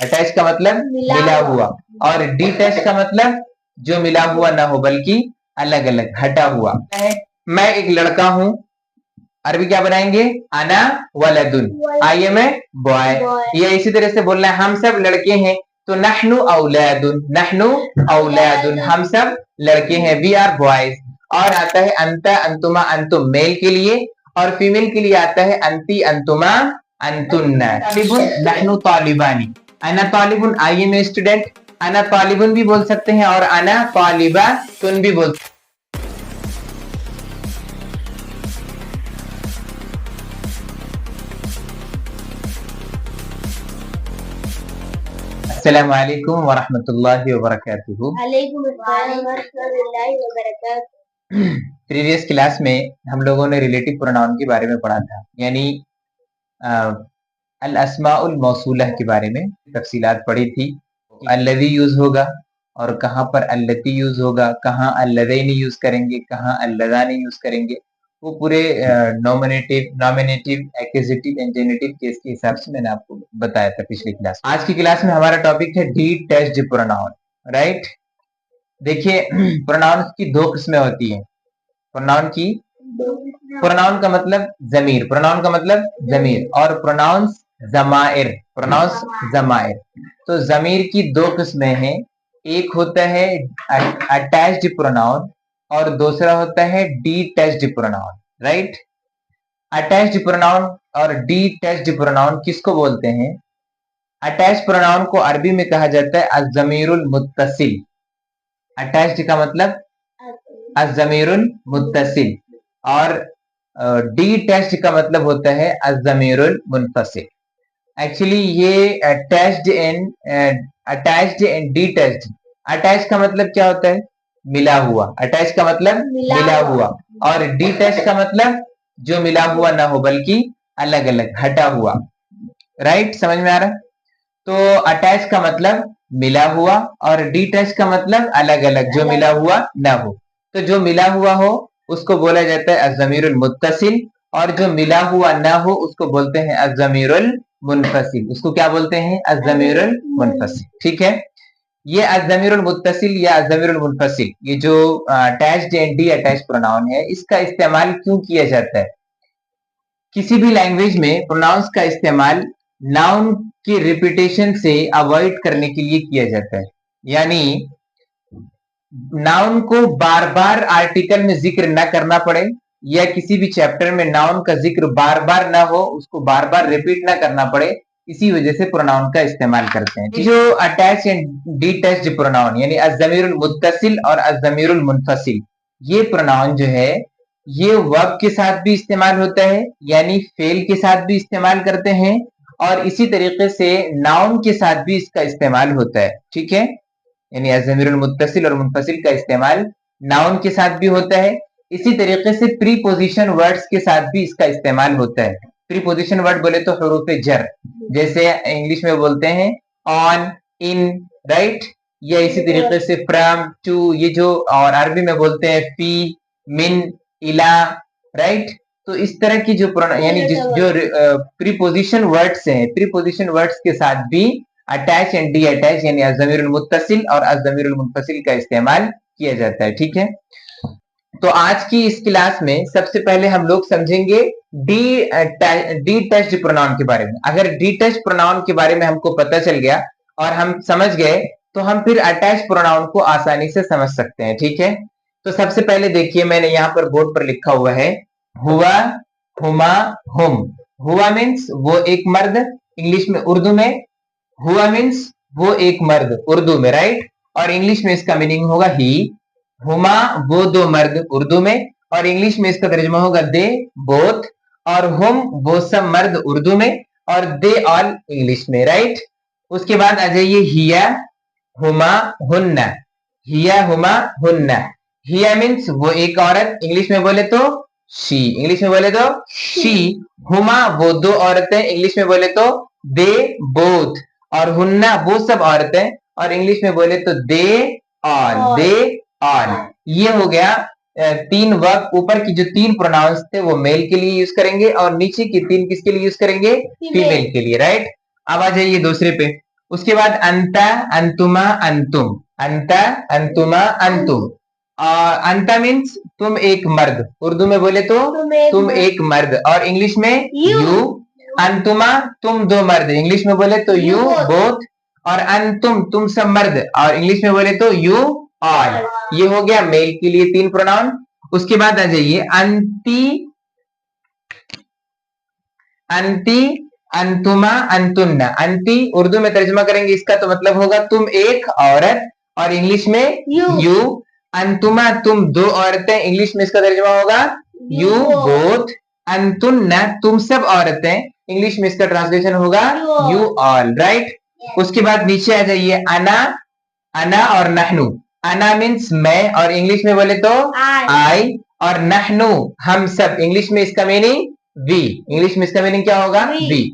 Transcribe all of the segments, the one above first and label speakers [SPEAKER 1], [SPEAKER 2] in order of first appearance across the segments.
[SPEAKER 1] Attach का मतलब मिला हुआ, और डिटैच का मतलब जो मिला हुआ ना हो बल्कि अलग अलग हटा हुआ है। मैं एक लड़का हूं, अरबी क्या बनाएंगे, अना वलदुन, आई एम ए बॉय। ये इसी तरह से बोलना है, हम सब लड़के हैं तो नहनु औलादुन, नहनु औलादुन, हम सब लड़के हैं, वी आर बॉयज। और आता है अंता अंतुमा अंतुम मेल के लिए, और फीमेल के लिए आता है अंती अंतुमा अंतुन्ना। तालिबुन नहनु तालिबानी, अना तालिबुन आई एम ए स्टूडेंट, अना तालिबुन भी बोल सकते हैं और अना तालिबा तुन भी बोल सकते हैं। अस्सलामु अलैकुम वरहमतुल्लाहि वबरकातुहू। प्रीवियस क्लास में हम लोगों ने रिलेटिव प्रोनाउन के बारे में पढ़ा था, यानी अल अस्माउल मौसूला के बारे में तफसीलात पढ़ी थी। अल्लज़ी यूज होगा और कहाँ पर अल्लती यूज होगा, कहाँ अल्लज़ैनी यूज करेंगे, कहाँ अल्लज़ानी यूज करेंगे, वो पूरे nominative, accusative and generative case के हिसाब से मैंने आपको बताया था पिछली क्लास। आज की क्लास में हमारा टॉपिक है डिटैच्ड प्रोनाउन, राइट। देखिए प्रोनाउन की दो किस्में होती हैं। प्रोनाउन का मतलब जमीर, प्रोनाउन का मतलब जमीर, और प्रोनाउंस जमाइर। तो जमीर की दो किस्में हैं, एक होता है अटैच्ड प्रोनाउन और दूसरा होता है detached pronoun, right. Attached pronoun और डिटैच्ड प्रोनाउन किसको बोलते हैं? अटैच्ड प्रोनाउन को अरबी में कहा जाता है अज़्ज़मीरुल मुत्तसिल। अटैच्ड का मतलब अज़्ज़मीरुल मुत्तसिल, और डिटैच्ड का मतलब होता है अज़्ज़मीरुल मुनफसिल। एक्चुअली ये अटैच्ड एंड डिटैच्ड, अटैच का मतलब क्या होता है? मिला हुआ। अटैच का मतलब मिला हुआ, और डिटैच का मतलब जो मिला हुआ ना हो बल्कि अलग अलग हटा हुआ, राइट। समझ में आ रहा है? तो अटैच का मतलब मिला हुआ और डिटैच का मतलब अलग अलग, जो मिला हुआ ना हो। तो जो मिला हुआ हो उसको बोला जाता है अज़्ज़मीरुल मुत्तसिल, और जो मिला हुआ ना हो उसको बोलते हैं अज़्ज़मीरुल मुनफसिल। उसको क्या बोलते हैं? अज़्ज़मीरुल मुनफसिल, ठीक है। ये अज़्ज़मीरुल मुत्तसिल या अज़्ज़मीरुल मुनफसिल, ये जो attached and D attached pronoun है, इसका इस्तेमाल क्यों किया जाता है? किसी भी लैंग्वेज में प्रोनाउंस का इस्तेमाल नाउन की रिपीटेशन से अवॉइड करने के लिए किया जाता है। यानी नाउन को बार बार आर्टिकल में जिक्र न करना पड़े, या किसी भी चैप्टर में नाउन का जिक्र बार बार ना हो, उसको बार बार रिपीट ना करना पड़े, इसी वजह से प्रोनाउन का इस्तेमाल करते हैं। जो अटैच एंड डिटैच्ड प्रोनाउन यानी अज़्ज़मीरुल मुत्तसिल और अज़्ज़मीरुल मुनफसिल, ये प्रोनाउन जो है ये वर्ब के साथ भी इस्तेमाल होता है, यानी फेल के साथ भी इस्तेमाल करते हैं, और इसी तरीके से नाउन के साथ भी इसका इस्तेमाल होता है, ठीक है। यानी अज़्ज़मीरुल मुत्तसिल और मुनफसिल का इस्तेमाल नाउन के साथ भी होता है, इसी तरीके से प्रीपोजिशन वर्ड्स के साथ भी इसका इस्तेमाल होता है। प्रीपोजिशन वर्ड बोले तो हुरूफ जर, जैसे इंग्लिश में बोलते हैं ऑन, इन, राइट, या इसी तरीके से फ्रॉम, टू, ये जो, और अरबी में बोलते हैं फी, मिन, इला, राइट। तो इस तरह की जो यानी जो प्रीपोजिशन वर्ड्स हैं, प्रीपोजिशन वर्ड्स के साथ भी अटैच एंड डी अटैच यानी अज़्ज़मीरुल मुत्तसिल और अज़्ज़मीरुल मुनफसिल का इस्तेमाल किया जाता है, ठीक है। तो आज की इस क्लास में सबसे पहले हम लोग समझेंगे डिटैच्ड प्रोनाउन के बारे में। अगर डिटैच्ड प्रोनाउन के बारे में हमको पता चल गया और हम समझ गए, तो हम फिर अटैच प्रोनाउन को आसानी से समझ सकते हैं, ठीक है। तो सबसे पहले देखिए, मैंने यहाँ पर बोर्ड पर लिखा हुआ है हुआ, हुमा, हुम। हुआ मीन्स वो एक मर्द, इंग्लिश में, उर्दू में हुआ मीन्स वो एक मर्द, उर्दू में, राइट। और इंग्लिश में इसका मीनिंग होगा ही। हुमा वो दो मर्द, उर्दू में, और इंग्लिश में इसका तर्जुमा होगा दे, बोथ। और हुम वो सब मर्द, उर्दू में, और दे ऑल इंग्लिश में, राइट। उसके बाद आ जाइए हिया, हुमा, हुन्ना। हिया, हुमा, हुन्ना। हिया मीन्स वो एक औरत, इंग्लिश में बोले तो शी, इंग्लिश में बोले तो शी। हुमा वो दो औरतें, इंग्लिश में बोले तो दे, बोथ। और हुन्ना वो सब औरतें, और इंग्लिश में बोले तो दे ऑल, दे ऑल। ये हो गया तीन वर्ब। ऊपर की जो तीन प्रोनाउंस थे वो मेल के लिए यूज करेंगे, और नीचे की तीन किसके लिए यूज करेंगे? फीमेल के लिए, राइट। अब आ जाइए दूसरे पे, उसके बाद अंता, अंतुमा, अंतुम, अंता, अंतुमा, अंतुम। अंता मीन्स तुम एक मर्द, उर्दू में बोले तो तुम एक मर्द, और इंग्लिश में यू। अंतुमा तुम दो मर्द, इंग्लिश में बोले तो यू बोथ। और अंतुम तुम सब मर्द, और इंग्लिश में बोले तो यू ऑल। ये हो गया मेल के लिए 3 प्रोनाउन। उसके बाद आ जाइए अंती, अंती, अंतुमा, अंतुन्ना। अंती उर्दू में तर्जुमा करेंगे इसका तो मतलब होगा तुम एक औरत, और इंग्लिश में यू। अंतुमा तुम दो औरतें, इंग्लिश में इसका तर्जुमा होगा यू बोथ। अंतुन्ना तुम सब औरतें, इंग्लिश में इसका ट्रांसलेशन होगा यू ऑल, राइट। उसके बाद नीचे आ जाइए अना, अना और नहनु। अना मीन्स मैं, और इंग्लिश में बोले तो आई। और नहनु हम सब, इंग्लिश में इसका मीनिंग वी। इंग्लिश में इसका मीनिंग क्या होगा? वी।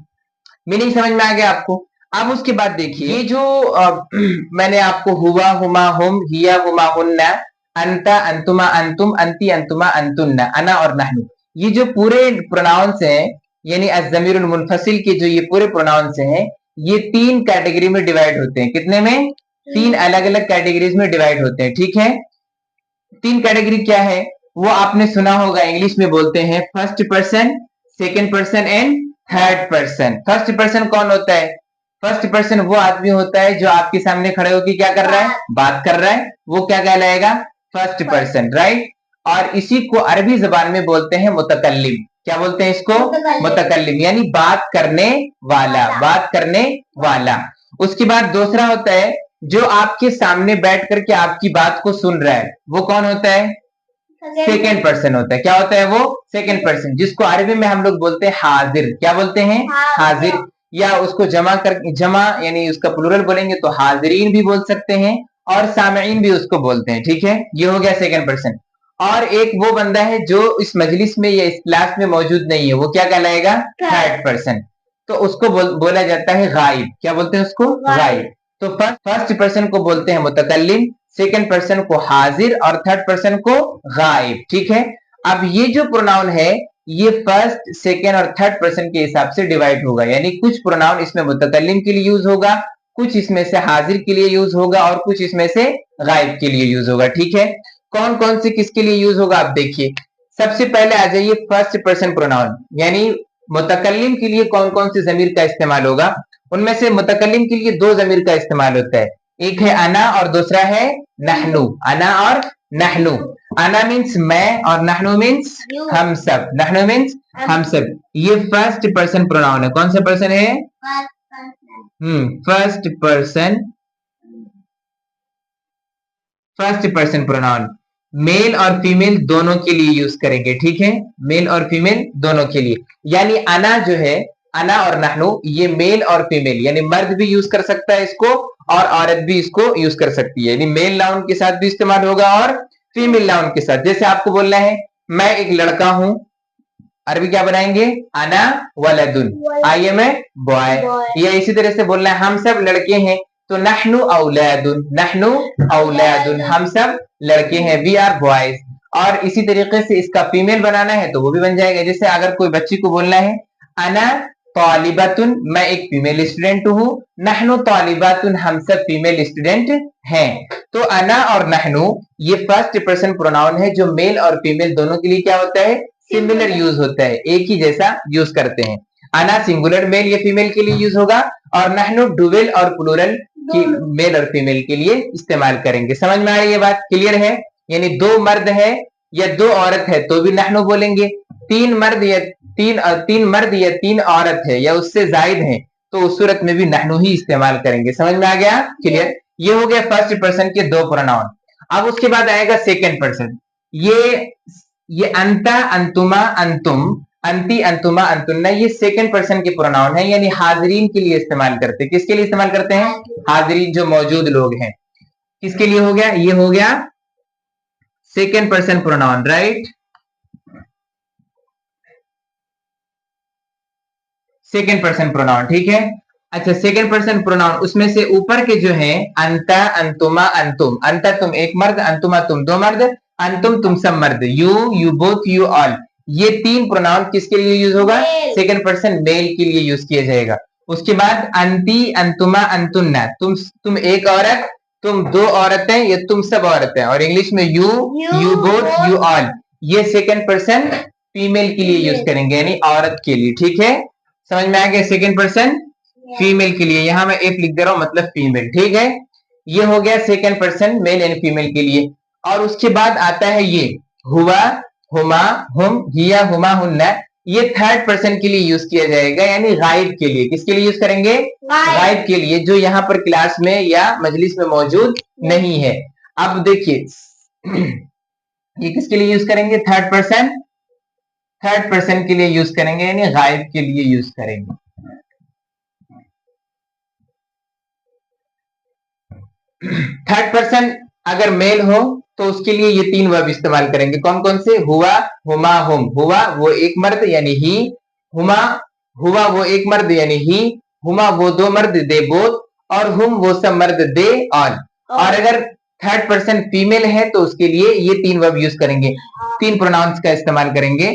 [SPEAKER 1] मीनिंग समझ में आ गया आपको? अब उसके बाद देखिए ये जो मैंने आपको हुआ, हुमा, हुम, हिया, हुमा, हुन्ना, अंता, अंतुमा, अंतुम, अंती, अंतुमा, अंतुन्ना, अना और नहनु, ये जो पूरे प्रोनाउंस हैं, यानी अज़्ज़मीरुल मुनफसिल के जो ये पूरे प्रोनाउंस हैं, ये 3 कैटेगरी में डिवाइड होते हैं। कितने में? 3 अलग अलग कैटेगरीज में डिवाइड होते हैं, ठीक है। 3 कैटेगरी क्या है वो आपने सुना होगा, इंग्लिश में बोलते हैं first person, second person and third person. First person कौन होता है? फर्स्ट पर्सन वो आदमी होता है जो आपके सामने खड़े होकर क्या कर रहा है? बात कर रहा है, वो क्या कहलाएगा? First person, right. और इसी को अरबी जबान में बोलते हैं मुतकल्लिम। क्या बोलते हैं इसको? मुतकल्लिम, यानी बात करने वाला, बात करने वाला। उसके बाद दूसरा होता है जो आपके सामने बैठ करके आपकी बात को सुन रहा है, वो कौन होता है? सेकेंड पर्सन होता है। क्या होता है वो? सेकेंड पर्सन, जिसको अरबी में हम लोग बोलते हैं हाजिर। क्या बोलते हैं? हाजिर। या उसको जमा कर, जमा यानी उसका प्लूरल बोलेंगे तो हाजिरीन भी बोल सकते हैं, और सामईन भी उसको बोलते हैं, ठीक है। ये हो गया सेकेंड पर्सन। और एक वो बंदा है जो इस मजलिस में या इस क्लास में मौजूद नहीं है, वो क्या कहलाएगा? Third person. तो उसको बोला जाता है गायब। क्या बोलते हैं उसको? गायब। तो फर्स्ट पर्सन को बोलते हैं मुतकल्लिम, सेकंड पर्सन को हाजिर, और थर्ड पर्सन को गायब, ठीक है। अब ये जो प्रोनाउन है ये फर्स्ट, सेकंड और थर्ड पर्सन के हिसाब से डिवाइड होगा, यानी कुछ प्रोनाउन इसमें मुतकल्लिम के लिए यूज होगा, कुछ इसमें से हाजिर के लिए यूज होगा, और कुछ इसमें से गायब के लिए यूज होगा, ठीक है। कौन कौन से किसके लिए यूज होगा आप देखिए। सबसे पहले आ जाइए फर्स्ट पर्सन प्रोनाउन, यानी मुतकल्लिम के लिए कौन कौन से जमीर का इस्तेमाल होगा। उनमें से मुतकल्लिम के लिए 2 जमीर का इस्तेमाल होता है, एक है अना और दूसरा है नहनु। अना और नहनु। अना मीन्स मैं, और नहनु मीन्स हम सब। नहनु मीन्स हम सब। ये फर्स्ट पर्सन प्रोनाउन है। कौन सा पर्सन है? First person, first person pronoun. Male और फीमेल दोनों के लिए यूज करेंगे, ठीक है। मेल और फीमेल दोनों के लिए, यानी अना जो है, अना और नहनु, ये मेल और फीमेल, यानी मर्द भी यूज कर सकता है इसको, और औरत भी इसको यूज कर सकती है, यानी मेल नाउन के साथ भी इस्तेमाल होगा और फीमेल नाउन के साथ। जैसे आपको बोलना है मैं एक लड़का हूं, अरबी क्या बनाएंगे? अना वलदुन, आई एम ए बॉय। या इसी तरह से बोलना है हम सब लड़के हैं, तो नहनु औलादुन, नहनु औलादुन, हम सब लड़के हैं, वी आर बॉयज। और इसी तरीके से इसका फीमेल बनाना है तो वो भी बन जाएगा। जैसे अगर कोई बच्ची को बोलना है अना तालिबातुन, मैं एक फीमेल स्टूडेंट हूँ, नहनु तालिबातुन, हम सब फीमेल स्टूडेंट हैं। तो अना और नहनु ये फर्स्ट पर्सन प्रोनाउन है जो मेल और फीमेल दोनों के लिए क्या होता है? सिमिलर यूज होता है, एक ही जैसा यूज करते हैं। अना सिंगुलर मेल या फीमेल के लिए यूज होगा, और नहनु डुअल और प्लूरल की मेल और फीमेल के लिए इस्तेमाल करेंगे। समझ में आ रही है बात? क्लियर है? यानी 2 मर्द है या 2 औरत है तो भी नहनु बोलेंगे, 3 मर्द या 3 औरत है या उससे जायद है तो उस सूरत में भी नहनु ही इस्तेमाल करेंगे। समझ में आ गया? क्लियर? ये हो गया फर्स्ट पर्सन के 2 प्रोनाउन। अब उसके बाद आएगा सेकेंड पर्सन। ये अंता, अंतुमा, अंतुम, अंती, अंतुमा, अंतुन्ना, ये सेकंड पर्सन के प्रोनाउन है, यानी हाजिरीन के लिए इस्तेमाल करते हैं। किसके लिए इस्तेमाल करते हैं? हाजिरीन, जो मौजूद लोग हैं। किसके लिए हो गया? ये हो गया second person pronoun, right. Second person pronoun, ठीक है। अच्छा, सेकंड पर्सन प्रोनाउन, उसमें से ऊपर के जो है अंता, अंतुमा, अंतुम। अंता तुम एक मर्द, अंतुमा तुम 2 मर्द, अंतुम तुम सब मर्द, यू बोथ, यू ऑल। ये 3 प्रोनाउन किसके लिए यूज होगा? सेकंड पर्सन मेल के लिए यूज किया जाएगा। उसके बाद अंती, अंतुमा, अंतुन्ना, तुम एक औरत, तुम दो औरतें, या तुम सब औरतें, और इंग्लिश में you, you both, you all, ये सेकंड पर्सन फीमेल के लिए यूज करेंगे, यानी औरत के लिए। ठीक है, समझ में आ गया? सेकंड पर्सन फीमेल के लिए, यहां मैं एफ लिख दे रहा हूं, मतलब फीमेल। ठीक है, ये हो गया second person male and female के लिए। और उसके बाद आता है ये हुआ, हुमा, हुम, हिया, हुमा, हुन्ना, ये थर्ड पर्सन के लिए यूज किया जाएगा, यानी गायब के लिए। किसके लिए यूज करेंगे? गायब के लिए, जो यहाँ पर क्लास में या मजलिस में मौजूद नहीं है। अब देखिए ये किसके लिए यूज करेंगे? थर्ड पर्सन, थर्ड पर्सन के लिए यूज करेंगे, यानी गायब के लिए यूज करेंगे। थर्ड पर्सन अगर मेल हो तो उसके लिए ये तीन वर्ब इस्तेमाल करेंगे। कौन कौन से? हुआ, हुमा, हुम। हुआ वो एक मर्द यानी ही, हुमा, हुआ वो एक मर्द यानी ही, हुमा वो दो मर्द दे बोथ, और हुम वो सब मर्द दे ऑल। और अगर थर्ड पर्सन फीमेल है तो उसके लिए ये तीन वर्ब यूज करेंगे, तीन प्रोनाउंस का इस्तेमाल करेंगे।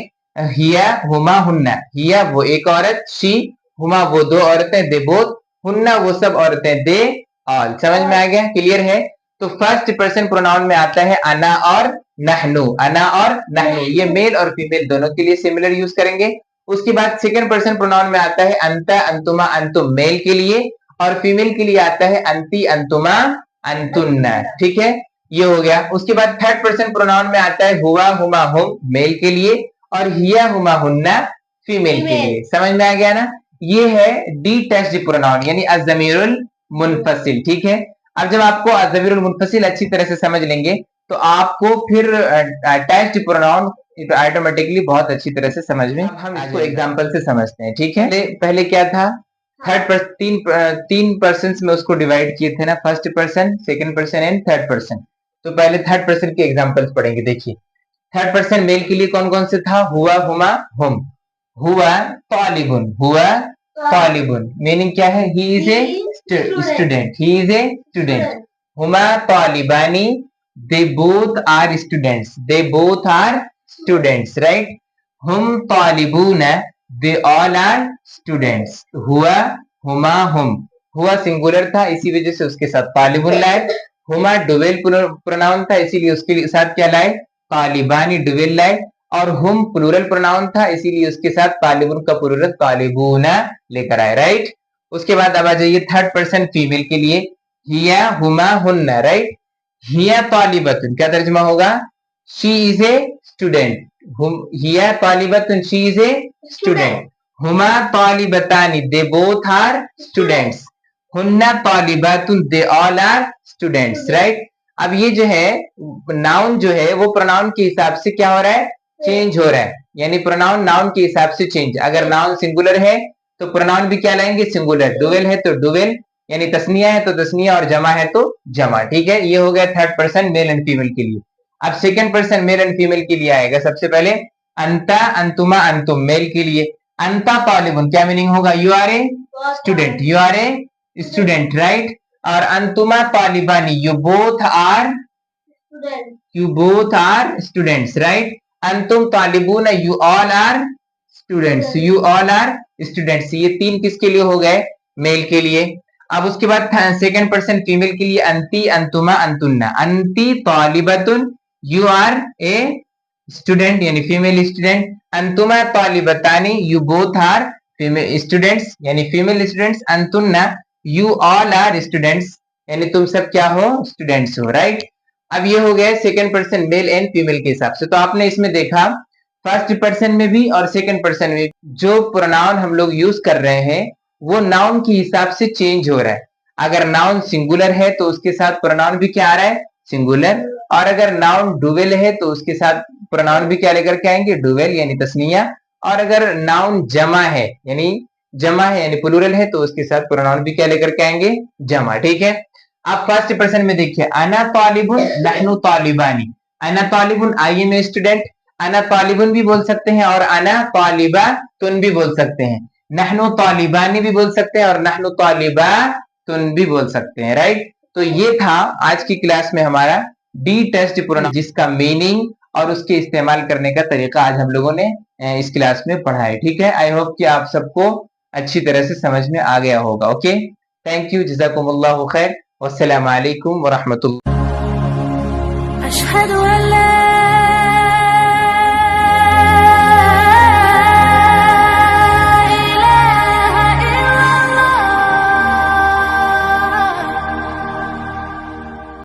[SPEAKER 1] हिया, हुमा, हुन्ना। हिया वो एक औरत, शी, हुमा वो दो औरतें, दे बोथ, हुन्ना वो सब औरतें, दे ऑल। समझ में आ गया? क्लियर है? तो फर्स्ट पर्सन प्रोनाउन में आता है अना और नहनु। अना और नहनु ये मेल और फीमेल दोनों के लिए सिमिलर यूज करेंगे। उसके बाद सेकंड पर्सन प्रोनाउन में आता है अंता, अंतुमा, अंतुम मेल के लिए, और फीमेल के लिए आता है अंती, अंतुमा, अंतुन्ना। ठीक है, ये हो गया। उसके बाद थर्ड पर्सन प्रोनाउन में आता है हुआ, हुमा, हुम मेल के लिए, और हिया, हुमा, हुन्ना फीमेल के लिए। समझ में आ गया ना? ये है डिटैच्ड प्रोनाउन, यानी अज़मीरुल मुनफसिल। ठीक है, अब जब आपको अज़मीरुल मुनफसिल अच्छी तरह से समझ लेंगे तो आपको फिर अटैच्ड प्रोनाउन ऑटोमेटिकली बहुत अच्छी तरह से समझ में। हम इसको एग्जांपल से समझते हैं। ठीक है, पहले क्या था? थर्ड पर्सन, तीन पर्सन में उसको डिवाइड किए थे ना, first person, second person and third person. तो पहले थर्ड पर्सन के एग्जांपल्स पढ़ेंगे। देखिए, थर्ड पर्सन मेल के लिए कौन कौन से था? हुआ, हुमा, हुम। हुआ तालिबुन, हुआ तालिबुन मीनिंग क्या है? He is a student, he is a student. हुमा तालिबानी, they both are students, they both are students, right? हम तालिबून, दे ऑल आर स्टूडेंट्स। हुआ, हुमा, हुम, हुआ सिंगुलर था इसी वजह से उसके साथ तालिबुन लाए। हुमा डुवेल प्रोनाउन था इसीलिए उसके साथ क्या लाए? तालिबानी डुवेल लाए। और हुम प्लूरल प्रोनाउन था इसीलिए उसके साथ तालिबुन का प्लूरल तालिबूना लेकर आए, राइट? उसके बाद अब आ जाइए थर्ड पर्सन फीमेल के लिए, हिया, हुमा, हुन्ना, राइट? हिया तालिबतुन क्या तर्जुमा होगा? She is a student. हिया तालिबतुन शी इज ए स्टूडेंट। हुमा तालिबतानी दे बोथ आर स्टूडेंट्स। हुन्ना तालिबातुन they all are students, right? अब ये जो है नाउन जो है वो प्रोनाउन के हिसाब से क्या हो रहा है? चेंज हो रहा है, यानी प्रोनाउन नाउन के हिसाब से चेंज। अगर नाउन सिंगुलर है तो प्रोनाउन भी क्या लाएंगे? सिंगुलर। डुवेल है तो डुवेल, यानी तस्निया है तो तस्निया, और जमा है तो जमा। ठीक है, ये हो गया third person male and female के लिए। अब second person male and female के लिए आएगा। सबसे पहले अंता, अंतुमा, अंतुम मेल के लिए। अंता तालिबुन क्या मीनिंग होगा? You are a student, you are a student, right? और अंतुमा तालिबानी, you both are, you both are students, right? अंतुम तालिबून, you all are students, you all are students. ये तीन किसके लिए हो गए? मेल के लिए। अब उसके बाद सेकंड पर्सन फीमेल के लिए अंती, अंतुमा, अंतुन्ना। अंती तालिबतुन, यू आर ए स्टूडेंट यानी फीमेल स्टूडेंट। अंतुमा तालिबतानी, you both are female students यानी फीमेल स्टूडेंट्स। अंतुन्ना, यू ऑल आर स्टूडेंट्स यानी तुम सब क्या हो? स्टूडेंट्स हो, राइट? अब ये हो गया second person male and female के हिसाब से। तो आपने इसमें देखा फर्स्ट पर्सन में भी और सेकंड पर्सन में जो प्रोनाउन हम लोग यूज कर रहे हैं वो नाउन के हिसाब से चेंज हो रहा है। अगर नाउन सिंगुलर है तो उसके साथ प्रोनाउन भी क्या आ रहा है? सिंगुलर। और अगर नाउन डुवेल है तो उसके साथ प्रोनाउन भी क्या लेकर के आएंगे? डुवेल यानी तस्निया। और अगर नाउन जमा है यानी प्लूरल है तो उसके साथ प्रोनाउन भी क्या लेकर के आएंगे? जमा। ठीक है, आप फर्स्ट पर्सन में देखिए, अना तालिबुन, नहनु तालिबानी। अना तालिबुन आई एम ए स्टूडेंट, अना तालिबुन भी बोल सकते हैं और अना तालिबातुन भी बोल सकते हैं। नहनु तालिबानी भी बोल सकते हैं और नहनु तालिबातुन भी बोल सकते हैं, राइट? तो ये था आज की क्लास में हमारा डिटैच्ड प्रोनाउन, जिसका मीनिंग और उसके इस्तेमाल करने का तरीका आज हम लोगों ने इस क्लास में पढ़ा है। ठीक है, आई होप कि आप सबको अच्छी तरह से समझ में आ गया होगा। ओके, थैंक यू, जज़ाकुमुल्लाहु खैर, वस्सलामु अलैकुम व रहमतुल्लाह।